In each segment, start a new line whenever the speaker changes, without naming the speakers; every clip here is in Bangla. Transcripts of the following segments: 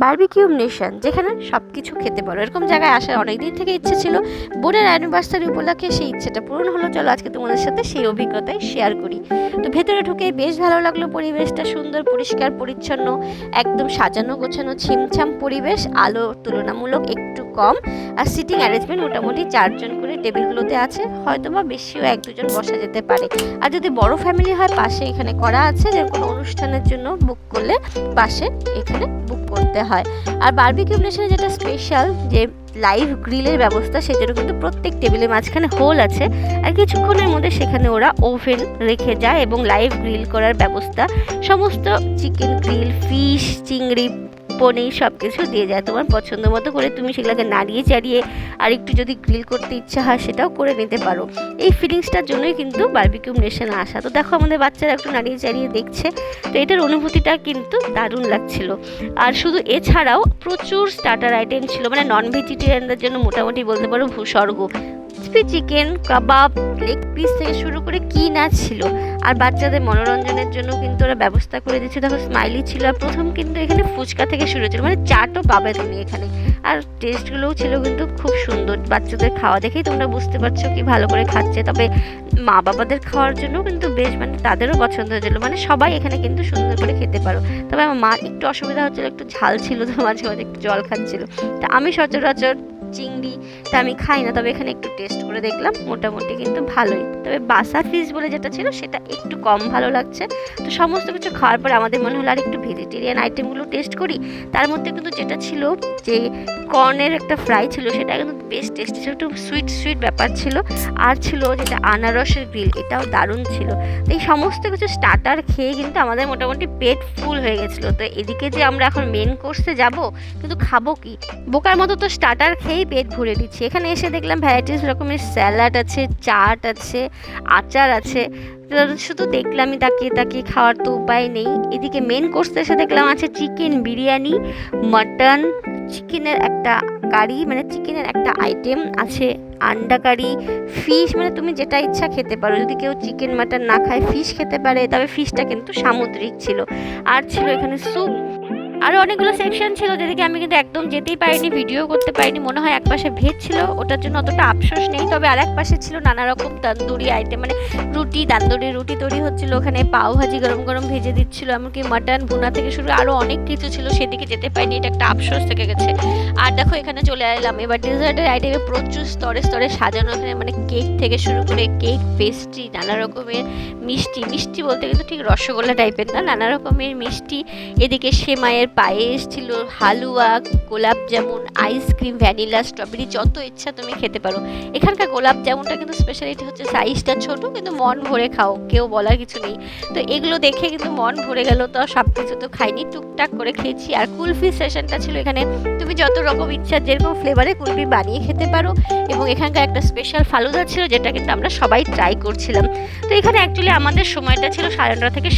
বারবিকিউ নেশন, যেখানে সব কিছু খেতে পারো। এরকম জায়গায় আসার অনেক দিন থেকে ইচ্ছে ছিল, বোনের অ্যানিভার্সারি উপলক্ষে সেই ইচ্ছেটা পূরণ হলো। চলো আজকে তোমাদের সাথে সেই অভিজ্ঞতাই শেয়ার করি। তো ভেতরে ঢুকে বেশ ভালো লাগলো, পরিবেশটা সুন্দর, পরিষ্কার পরিচ্ছন্ন, একদম সাজানো গোছানো ছিমছাম পরিবেশ, আলো তুলনামূলক একটু কম, আর সিটিং অ্যারেঞ্জমেন্ট মোটামুটি 4 জন করে টেবিলগুলোতে আছে, হয়তো বা বেশিও 1-2 জন বসা যেতে পারে। আর যদি বড় ফ্যামিলি হয় পাশে এখানে করা আছে, যে কোনো অনুষ্ঠানের জন্য বুক করলে পাশে এখানে বুক করতে হয়। আর বারবিকিউ নেশনে যেটা স্পেশাল, যে লাইভ গ্রিলের ব্যবস্থা, সেজন্য কিন্তু প্রত্যেক টেবিলের মাঝখানে হোল আছে, আর কিছুক্ষণের মধ্যে সেখানে ওরা ওভেন রেখে যায় এবং লাইভ গ্রিল করার ব্যবস্থা, সমস্ত চিকেন গ্রিল, ফিশ, চিংড়ি, পনির সব কিছু দিয়ে যায় তোমার পছন্দ মতো করে। তুমি সেগুলোকে নাড়িয়ে চাড়িয়ে আর একটু যদি গ্রিল করতে ইচ্ছা হয় সেটাও করে নিতে পারো। এই ফিলিংসটার জন্যই কিন্তু বারবিকিউ নেশনে আসা। তো দেখো আমাদের বাচ্চারা একটু নাড়িয়ে চাড়িয়ে দেখছে, তো এটার অনুভূতিটা কিন্তু দারুণ লাগছিল। আর শুধু এছাড়াও প্রচুর স্টার্টার আইটেম ছিল, মানে নন ভেজিটেরিয়ানদের জন্য মোটামুটি বলতে পারো ভূস্বর্গ। চিকেন, কাবাব, লেগ পিস থেকে শুরু করে কি না ছিল। আর বাচ্চাদের মনোরঞ্জনের জন্য কিন্তু ওরা ব্যবস্থা করে দিচ্ছে। দেখো স্মাইলি ছিল, আর প্রথম কিন্তু এখানে ফুচকা থেকে শুরু ছিল, মানে চাটও পাবে তুমি এখানে। আর টেস্টগুলোও ছিল কিন্তু খুব সুন্দর। বাচ্চাদের খাওয়া দেখেই তোমরা বুঝতে পারছো কি ভালো করে খাচ্ছে। তবে মা বাবাদের খাওয়ার জন্য কিন্তু বেশ, মানে তাদেরও পছন্দ হয়েছিল, মানে সবাই এখানে কিন্তু সুন্দর করে খেতে পারো। তবে আমার মার একটু অসুবিধা হচ্ছিলো, একটু ঝাল ছিল, তো মাঝে মাঝে একটু জল খাচ্ছিল। তা আমি সচরাচর চিংড়ি তা আমি খাই না, তবে এখানে একটু টেস্ট করে দেখলাম, মোটামুটি কিন্তু ভালোই। তবে বাসা ফিশ বলে যেটা ছিল সেটা একটু কম ভালো লাগছে। তো সমস্ত কিছু খাওয়ার পর আমাদের মনে হলো আর একটু ভেজিটেরিয়ান আইটেমগুলো টেস্ট করি। তার মধ্যে কিন্তু যেটা ছিল, যে কর্নের একটা ফ্রাই ছিল, সেটা কিন্তু বেশ টেস্টি ছিল, একটু সুইট সুইট ব্যাপার ছিল। আর ছিল যেটা আনারসের গ্রিল, এটাও দারুণ ছিল। তো এই সমস্ত কিছু স্টার্টার খেয়ে কিন্তু আমাদের মোটামুটি পেট ফুল হয়ে গেছিলো। তো এদিকে যে আমরা এখন মেন কোর্সে যাব, কিন্তু খাবো কি, বোকার মতো তো স্টার্টার খেয়েই পেট ভরে দিচ্ছি। এখানে এসে দেখলাম ভ্যারাইটিস রকমের স্যালাড আছে, চাট আছে, আচার আছে। শুধু দেখলামই তাকিয়ে তাকিয়ে, খাওয়ার তো উপায় নেই। এদিকে মেন কোর্সে এসে দেখলাম আছে চিকেন বিরিয়ানি, মাটন, চিকেনের একটা কারি, মানে চিকেনের একটা আইটেম আছে, আন্ডা কারি, ফিশ, মানে তুমি যেটা ইচ্ছা খেতে পারো। যদি কেউ চিকেন মাটন না খায় ফিশ খেতে পারে, তবে ফিশটা কিন্তু সামুদ্রিক ছিল। আর ছিল এখানে স্যুপ, আরও অনেকগুলো সেকশন ছিল যেদিকে আমি কিন্তু একদম যেতেই পারিনি, ভিডিও করতে পারিনি। মনে হয় একপাশে ভেজ ছিল, ওটার জন্য অতটা আফসোস নেই। তবে আর এক পাশে ছিল নানা রকম তন্দুরি আইটেম, মানে রুটি, তান্দুরি রুটি তৈরি হচ্ছিল ওখানে, পাও ভাজি গরম গরম ভেজে দিচ্ছিল, এমনকি মাটন ভুনা থেকে শুরু আরও অনেক কিছু ছিল, সেদিকে যেতে পারিনি, এটা একটা আফসোস থেকে গেছে। আর দেখো এখানে চলে এলাম এবার ডেজার্টের আইটেমে, প্রচুর স্তরে স্তরে সাজানো এখানে, মানে কেক থেকে শুরু করে কেক, পেস্ট্রি, নানা রকমের মিষ্টি, মিষ্টি বলতে কিন্তু ঠিক রসগোল্লা টাইপের না, নানা রকমের মিষ্টি। এদিকে সেমাইয়ের পায়েস ছিল, হালুয়া, গোলাপ জামুন, আইসক্রিম, ভ্যানিলা, স্ট্রবেরি, যত ইচ্ছা তুমি খেতে পারো। এখানকার গোলাপ জামুনটা কিন্তু স্পেশালিটি হচ্ছে সাইজটা ছোট, কিন্তু মন ভরে খাও, কেউ বলার কিছু নেই। তো এগুলো দেখে কিন্তু মন ভরে গেল। তো সব কিছু তো খাইনি, টুকটাক করে খেয়েছি। আর কুলফি সেশনটা ছিল এখানে, তুমি যত রকম ইচ্ছা যেরকম ফ্লেভারে কুলফি বানিয়ে খেতে পারো। এবং এখানকার একটা স্পেশাল ফালুদা ছিল, যেটা কিন্তু আমরা সবাই ট্রাই করছিলাম। তো এখানে অ্যাকচুয়ালি আমাদের সময়টা ছিল 9:30 থেকে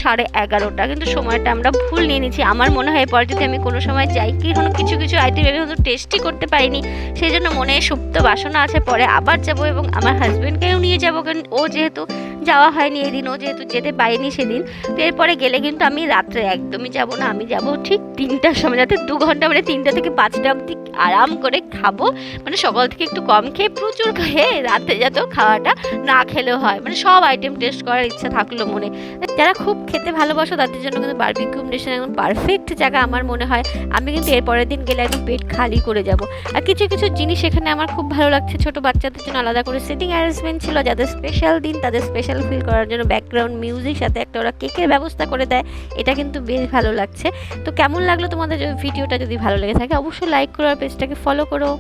11:30, কিন্তু সময়টা আমরা ভুল নিয়ে নিয়েছি। আমার মনে হয় পরে যদি আমি কোনো সময় যাই, কিছু কিছু আইটেম আমি হয়তো টেস্টই করতে পারিনি, সেই জন্য মনে সুপ্ত বাসনা আছে, পরে আবার যাব এবং আমার হাজব্যান্ডকেও নিয়ে যাবো, কারণ ও যেহেতু যাওয়া হয়নি এদিন, ও যেহেতু যেতে পারিনি সেদিন। তো এরপরে গেলে কিন্তু আমি রাত্রে একদমই যাব না, আমি যাব ঠিক 3টার সময়, যাতে 2 ঘন্টা, মানে 3টা থেকে 5টা অবধি আরাম করে খাবো, মানে সকাল থেকে একটু কম খেয়ে প্রচুর খেয়ে রাতে যাতেও খাওয়াটা না খেলেও হয়, মানে সব আইটেম টেস্ট করার ইচ্ছা থাকলো মনে। যারা খুব খেতে ভালোবাসো তাদের জন্য কিন্তু বারবিকিউ নেশন একদম পারফেক্ট জায়গা আমার মনে হয়। আমি কিন্তু এর পরের দিন গেলে একদম পেট খালি করে যাব। আর কিছু কিছু জিনিস এখানে আমার খুব ভালো লাগছে, ছোট বাচ্চাদের জন্য আলাদা করে সিটিং অ্যারেঞ্জমেন্ট ছিল, যাদের স্পেশাল দিন তাদের স্পেশাল ফিল করার জন্য ব্যাকগ্রাউন্ড মিউজিক, সাথে একটা ওরা কেকের ব্যবস্থা করে দেয়, এটা কিন্তু বেশ ভালো লাগছে। তো কেমন লাগলো তোমাদের ভিডিওটা? যদি ভালো লেগে থাকে অবশ্যই লাইক করো আর পেজটাকে ফলো করো।